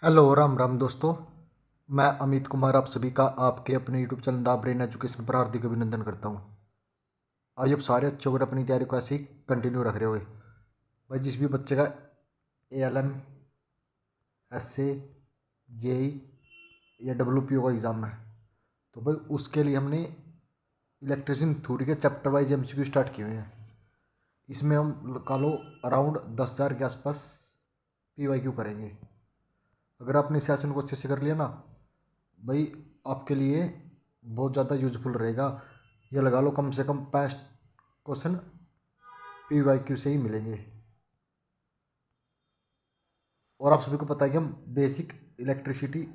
Hello Ram Ram दोस्तों। मैं अमित कुमार आप सभी का आपके अपने YouTube channel the brain education पर हार्दिक अभिनंदन करता हूँ। आज आप सारे अच्छे होकर अपनी तैयारी को ऐसे ही कंटिन्यू रख रहे हो भाई। जिस भी बच्चे का ALM SA JEE या WPO का एग्ज़ाम है तो भाई उसके लिए हमने इलेक्ट्रिशियन थ्योरी के चैप्टर वाइज MCQ स्टार्ट किए हुए हैं। इसमें हम का लो अराउंड 10,000 के आसपास PYQ करेंगे। अगर आपने इस सेशन को अच्छे से कर लिया ना भाई आपके लिए बहुत ज़्यादा यूजफुल रहेगा। ये लगा लो कम से कम 5 क्वेश्चन PYQ से ही मिलेंगे। और आप सभी को पता है कि हम बेसिक इलेक्ट्रिसिटी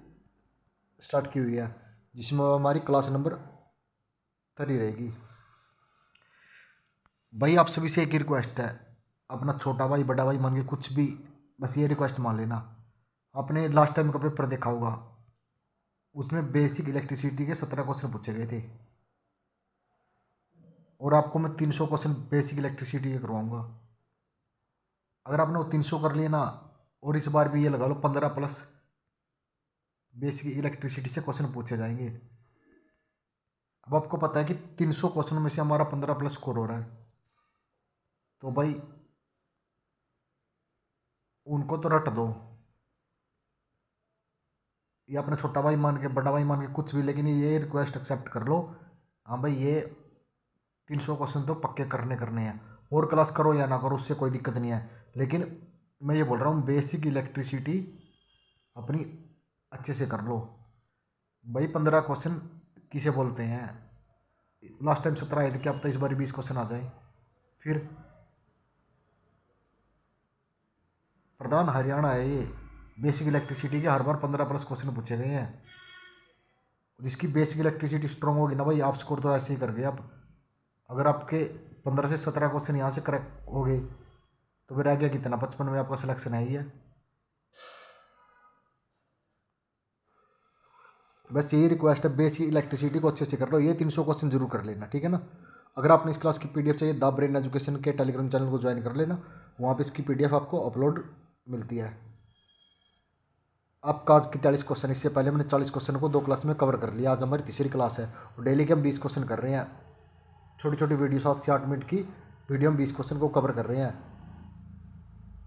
स्टार्ट की हुई है जिसमें हमारी क्लास नंबर 3 रहेगी। भाई आप सभी से एक ही रिक्वेस्ट है, अपना छोटा भाई बड़ा भाई मान के कुछ भी बस ये रिक्वेस्ट मान लेना। आपने लास्ट टाइम का पेपर देखा होगा, उसमें बेसिक इलेक्ट्रिसिटी के 17 क्वेश्चन पूछे गए थे और आपको मैं 300 क्वेश्चन बेसिक इलेक्ट्रिसिटी के करवाऊंगा। अगर आपने वो 300 कर लिए ना और इस बार भी ये लगा लो 15 प्लस बेसिक इलेक्ट्रिसिटी से क्वेश्चन पूछे जाएंगे। अब आपको पता है कि 300 क्वेश्चन में से हमारा 15 प्लस स्कोर हो रहा है तो भाई उनको तो रट दो। ये अपना छोटा भाई मान के बड़ा भाई मान के कुछ भी, लेकिन ये रिक्वेस्ट एक्सेप्ट कर लो। हाँ भाई ये 300 क्वेश्चन तो पक्के करने करने हैं। और क्लास करो या ना करो उससे कोई दिक्कत नहीं है, लेकिन मैं ये बोल रहा हूँ बेसिक इलेक्ट्रिसिटी अपनी अच्छे से कर लो। भाई 15 क्वेश्चन किसे बोलते हैं? लास्ट टाइम 17 आए थे, क्या पता इस बार 20 क्वेश्चन आ जाए। फिर प्रधान हरियाणा है ये, बेसिक इलेक्ट्रिसिटी के हर बार 15 प्लस क्वेश्चन पूछे गए हैं। जिसकी बेसिक इलेक्ट्रिसिटी स्ट्रॉन्ग होगी ना भाई आप स्कोर तो ऐसे ही कर गए आप। अगर आपके 15 से 17 क्वेश्चन यहाँ से करेक्ट हो गए तो फिर रह गया कितना? 55 में आपका सिलेक्शन है ही है। बस यही रिक्वेस्ट है, बेसिक इलेक्ट्रिसिटी को अच्छे से कर लो। ये 300 क्वेश्चन जरूर कर लेना, ठीक है ना। अगर आपने इस क्लास की PDF चाहिए द ब्रेन एजुकेशन के टेलीग्राम चैनल को ज्वाइन कर लेना, वहाँ पे इसकी PDF आपको अपलोड मिलती है। आपका आज की 43 क्वेश्चन, इससे पहले मैंने 40 क्वेश्चन को 2 क्लास में कवर कर लिया। आज हमारी तीसरी क्लास है और डेली के हम 20 क्वेश्चन कर रहे हैं। छोटी छोटी वीडियो 7 से 8 मिनट की वीडियो हम 20 क्वेश्चन को कवर कर रहे हैं।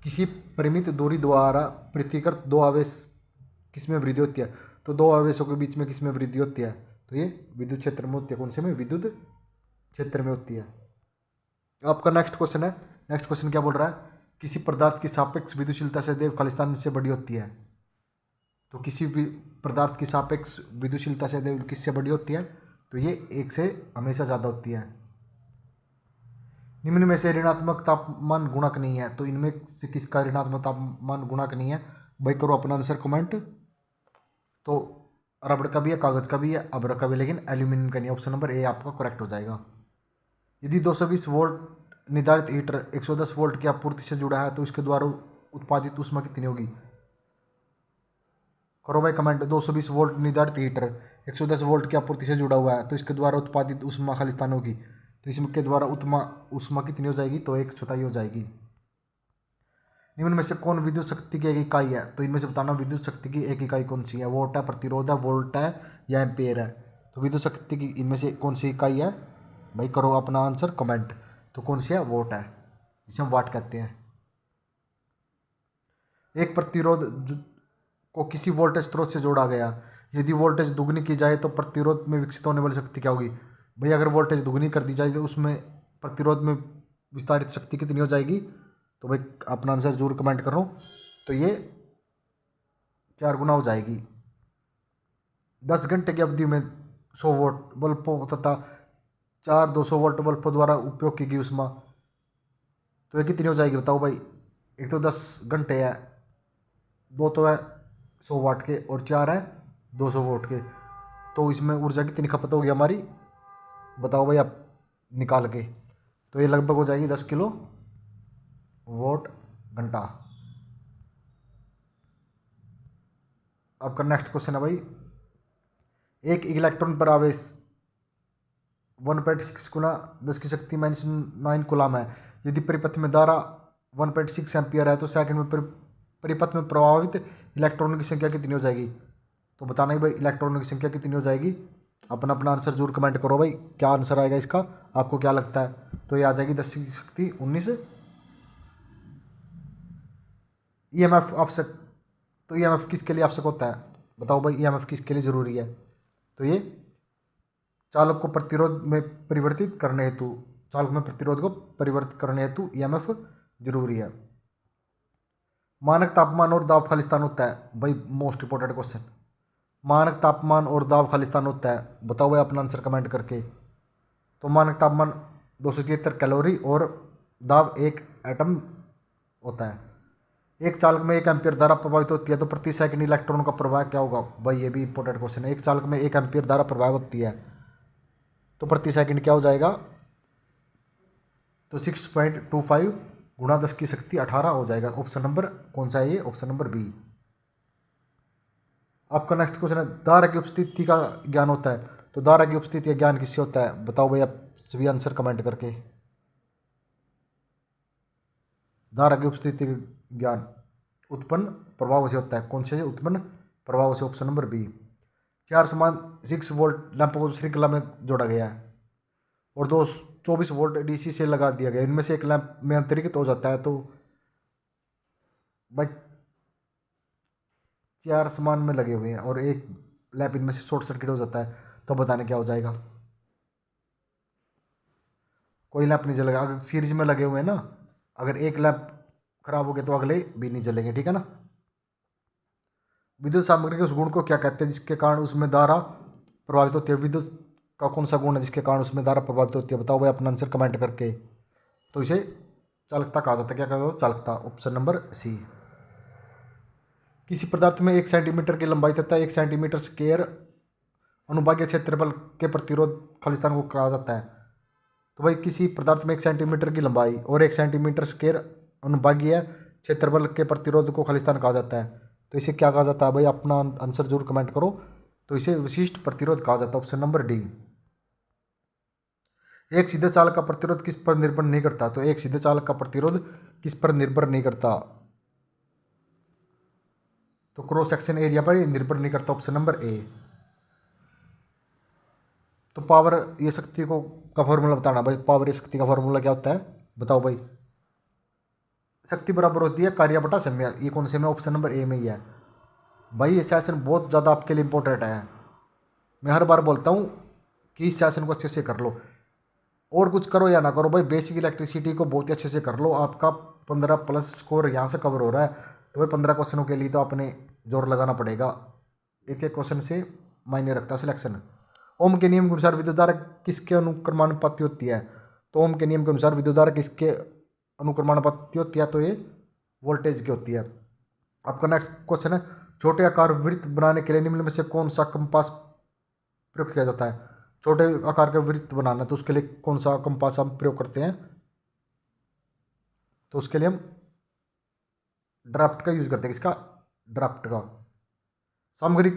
किसी परिमित दूरी द्वारा पृथ्वीकृत दो आवेश किसमें वृद्धि होती है? तो दो आवेशों के बीच में किसमें वृद्धि होती है? तो ये विद्युत क्षेत्र में होती है। कौन से में? विद्युत क्षेत्र में होती है। आपका नेक्स्ट क्वेश्चन है, नेक्स्ट क्वेश्चन क्या बोल रहा है? किसी पदार्थ की सापेक्ष विद्युशीलता सदैव खालिस्तान से बड़ी होती है। तो किसी भी पदार्थ की सापेक्ष विद्युशीलता सदैव किससे बड़ी होती है? तो ये 1 से हमेशा ज़्यादा होती है। निम्न में से ऋणात्मक तापमान गुणक नहीं है, तो इनमें से किसका ऋणात्मक तापमान गुणक नहीं है? भाई करो अपना आंसर कमेंट। तो रबड़ का भी है, कागज का भी है, अब्र का भी, लेकिन एल्यूमिनियम का नहीं। ऑप्शन नंबर A आपका करेक्ट हो जाएगा। यदि 220 वोल्ट निर्धारित हीटर 110 वोल्ट की आपूर्ति से जुड़ा है तो इसके द्वारा उत्पादित ऊष्मा कितनी होगी? करो भाई कमेंट। 220 वोल्ट निर्धारित हीटर 110 वोल्ट की आपूर्ति से जुड़ा हुआ है तो इसके द्वारा उत्पादित ऊष्मा खालिस्तान होगी, तो इसके द्वारा ऊष्मा कितनी हो जाएगी? तो 1/4 हो जाएगी। निम्न में से कौन विद्युत शक्ति की एक इकाई है? तो इनमें से बताना विद्युत शक्ति की एक इकाई कौन सी है? वोट है, प्रतिरोध है, वोल्ट है या एम्पेयर है? तो विद्युत शक्ति की इनमें से कौन सी इकाई है? भाई करो अपना आंसर कमेंट। तो कौन सी है? वोट है, जिसे हम वाट कहते हैं। एक प्रतिरोध को किसी वोल्टेज स्रोत से जोड़ा गया, यदि वोल्टेज दुगनी की जाए तो प्रतिरोध में विकसित होने वाली शक्ति क्या होगी? भाई अगर वोल्टेज दुगनी कर दी जाए तो उसमें प्रतिरोध में विस्तारित शक्ति कितनी हो जाएगी? तो भाई अपना आंसर जरूर कमेंट करो। तो ये 4 गुना हो जाएगी। 10 घंटे की अवधि में 100 वोल्ट बल्बों तथा 4 200 वोल्ट बल्बों द्वारा उपयोग की गई ऊष्मा, तो ये कितनी हो जाएगी बताओ भाई? एक तो 10 घंटे है, 2 तो है 100 वाट के और 4 है 200 वोल्ट के, तो इसमें ऊर्जा कितनी खपत होगी हमारी? बताओ भाई आप निकाल के। तो ये लगभग हो जाएगी 10 किलो वोट घंटा। आपका नेक्स्ट क्वेश्चन है भाई, एक इलेक्ट्रॉन पर आवेश 1.6 गुना 10 की शक्ति -9 कूलाम है। यदि परिपथ में धारा 1.6 एम्पियर है तो सेकंड में परिपथ में प्रभावित इलेक्ट्रॉनों की संख्या कितनी हो जाएगी। तो बताना ही भाई इलेक्ट्रॉनों की संख्या कितनी हो जाएगी। अपना अपना आंसर जरूर कमेंट करो भाई, क्या आंसर आएगा इसका, आपको क्या लगता है। तो ये आ जाएगी 10 की शक्ति 19 ईएमएफ आवश्यक। तो ईएमएफ किसके लिए आवश्यक होता है, बताओ भाई ईएमएफ किसके लिए ज़रूरी है। तो ये चालक को प्रतिरोध में परिवर्तित करने हेतु, चालक में प्रतिरोध को परिवर्तित करने हेतु ईएमएफ जरूरी है। मानक तापमान और दाब खालिस्तान होता है भाई, मोस्ट इंपॉर्टेंट क्वेश्चन। मानक तापमान और दाब खालिस्तान होता है, बताओ भाई अपना आंसर कमेंट करके। तो मानक तापमान 273 कैलोरी और दाब 1 एटम होता है। एक चालक में 1 एम्पीयर धारा प्रभावित होती है तो प्रति सेकंड इलेक्ट्रॉन का प्रवाह क्या होगा भाई, ये भी इंपॉर्टेंट क्वेश्चन है। एक चालक में 1 एम्पीयर धारा प्रभावित होती है तो प्रति सेकंड क्या हो जाएगा, तो 6.25 गुणा 10 की शक्ति 18 हो जाएगा। ऑप्शन नंबर कौन सा है ये, ऑप्शन नंबर बी। आपका नेक्स्ट क्वेश्चन है धारा की उपस्थिति का ज्ञान होता है। तो धारा की उपस्थिति का ज्ञान किससे होता है, बताओ भाई आप सभी आंसर कमेंट करके। धारा की उपस्थिति का ज्ञान उत्पन्न प्रभाव से होता है, कौन से उत्पन्न प्रभाव से, ऑप्शन नंबर बी। 4 समान 6 वोल्ट लैंप को श्रृंखला में जोड़ा गया है और 24 वोल्ट डीसी से लगा दिया गया, इनमें से एक लैंप में अंतरित हो जाता है तो भाई 4 समान में लगे हुए हैं और एक लैंप इनमें से शॉर्ट सर्किट हो जाता है, तो बताने क्या हो जाएगा। कोई लैंप नहीं जलेगा, अगर सीरीज में लगे हुए हैं ना, अगर एक लैंप खराब हो गया तो अगले भी नहीं जलेंगे, ठीक है ना। विद्युत सामग्री के उस गुण को क्या कहते हैं जिसके कारण उसमें धारा प्रभावित होती है, विद्युत का कौन सा गुण है जिसके कारण उसमें धारा प्रभावित होती है, बताओ भाई अपना आंसर कमेंट करके। तो इसे चालकता कहा जाता है, क्या कहा जाता है, चालकता, ऑप्शन नंबर सी। किसी पदार्थ में 1 सेंटीमीटर की लंबाई तथा 1 सेंटीमीटर स्क्वायर अनुभागीय क्षेत्रफल के प्रतिरोध खालिस्तान को कहा जाता है। तो भाई किसी पदार्थ में 1 सेंटीमीटर की लंबाई और 1 सेंटीमीटर स्क्वायर अनुभागीय क्षेत्रफल के प्रतिरोध को खालिस्तान कहा जाता है। तो इसे क्या कहा जाता है भाई, अपना आंसर जरूर कमेंट करो। तो इसे विशिष्ट प्रतिरोध कहा जाता है, ऑप्शन नंबर डी। एक सीधे चालक का प्रतिरोध किस पर निर्भर नहीं करता, तो एक सीधे चालक का प्रतिरोध किस पर निर्भर नहीं करता, तो क्रॉस सेक्शन एरिया पर निर्भर नहीं करता, ऑप्शन नंबर ए। तो पावर ये शक्ति को का फॉर्मूला बताना भाई, पावर ये शक्ति का फॉर्मूला क्या होता है, बताओ भाई। शक्ति बराबर होती है कार्य बटा समय, ये कौन से में, ऑप्शन नंबर ए में ही है। भाई ये सेशन बहुत ज़्यादा आपके लिए इंपॉर्टेंट है, मैं हर बार बोलता हूँ कि इस सेशन को अच्छे से कर लो, और कुछ करो या ना करो भाई, बेसिक इलेक्ट्रिसिटी को बहुत ही अच्छे से कर लो। आपका 15 प्लस स्कोर यहाँ से कवर हो रहा है, तो भाई 15 क्वेश्चनों के लिए तो आपने जोर लगाना पड़ेगा, एक एक क्वेश्चन से मायने रखता है सिलेक्शन। ओम के नियम के अनुसार विद्युत धारा किसके अनुक्रमानुपाती होती है, तो ओम के नियम के अनुसार विद्युत धारा किसके अनुक्रमानुपाती होती है, तो ये वोल्टेज की होती है। आपका नेक्स्ट क्वेश्चन है छोटे आकार वृत्त बनाने के लिए निम्न में से कौन सा कंपास प्रयोग किया जाता है। छोटे आकार का वृत्त बनाना तो उसके लिए कौन सा कंपास हम प्रयोग करते हैं, तो उसके लिए हम ड्राफ्ट का यूज करते हैं, किसका, ड्राफ्ट का। सामग्री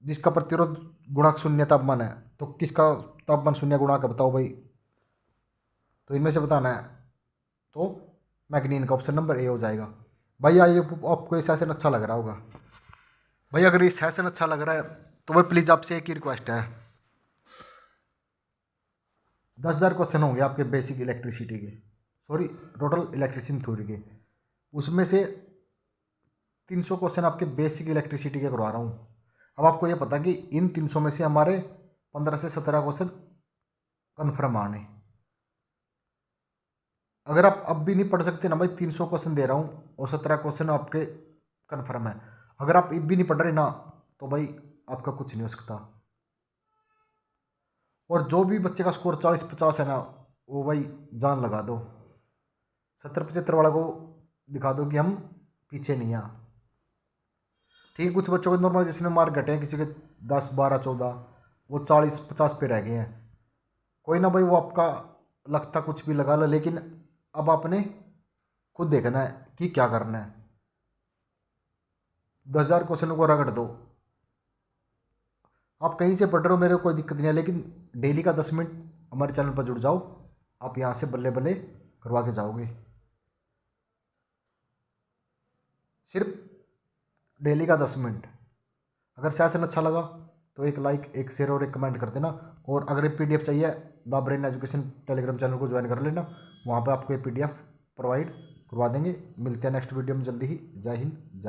जिसका प्रतिरोध गुणांक 0 तापमान है, तो किसका तापमान 0 गुणांक है, बताओ भाई। तो इनमें से बताना है, तो मैग्नीन का, ऑप्शन नंबर ए हो जाएगा। भाई आइए आपको ये सेशन अच्छा लग रहा होगा भाई, अगर ये सेशन अच्छा लग रहा है तो भाई प्लीज़ आपसे एक ही रिक्वेस्ट है, 10,000 क्वेश्चन होंगे आपके बेसिक इलेक्ट्रिसिटी के, सॉरी टोटल इलेक्ट्रिसिटी थ्योरी के, उसमें से 300 क्वेश्चन आपके बेसिक इलेक्ट्रिसिटी के करवा रहा हूँ। अब आपको ये पता कि इन 300 में से हमारे 15 से 17 क्वेश्चन कन्फर्म आने। अगर आप अब भी नहीं पढ़ सकते ना भाई, 300 क्वेश्चन दे रहा हूँ और 17 क्वेश्चन आपके कन्फर्म है, अगर आप अब भी नहीं पढ़ रहे ना तो भाई आपका कुछ नहीं हो सकता। और जो भी बच्चे का स्कोर 40-50 है ना, वो भाई जान लगा दो, 70-75 वाला को दिखा दो कि हम पीछे नहीं हैं, ठीक है। कुछ बच्चों के नॉर्मलाइजेशन में मार्क घटे हैं, किसी के 10, 12, 14, वो 40-50 पे रह गए हैं, कोई ना भाई, वो आपका लगता कुछ भी लगा लो, लेकिन अब आपने खुद देखना है कि क्या करना है। 10,000 क्वेश्चनों को रगड़ दो, आप कहीं से पढ़ रहे हो मेरे को कोई दिक्कत नहीं है, लेकिन डेली का 10 मिनट हमारे चैनल पर जुड़ जाओ, आप यहाँ से बल्ले बल्ले करवा के जाओगे। सिर्फ डेली का 10 मिनट। अगर सेशन अच्छा लगा तो एक लाइक, एक शेयर और एक कमेंट कर देना। और अगर ये PDF चाहिए, the brain education Telegram channel को ज्वाइन कर लेना, वहाँ पे आपको ये PDF प्रोवाइड करवा देंगे। मिलते हैं नेक्स्ट वीडियो में जल्दी ही। जय हिंद, जय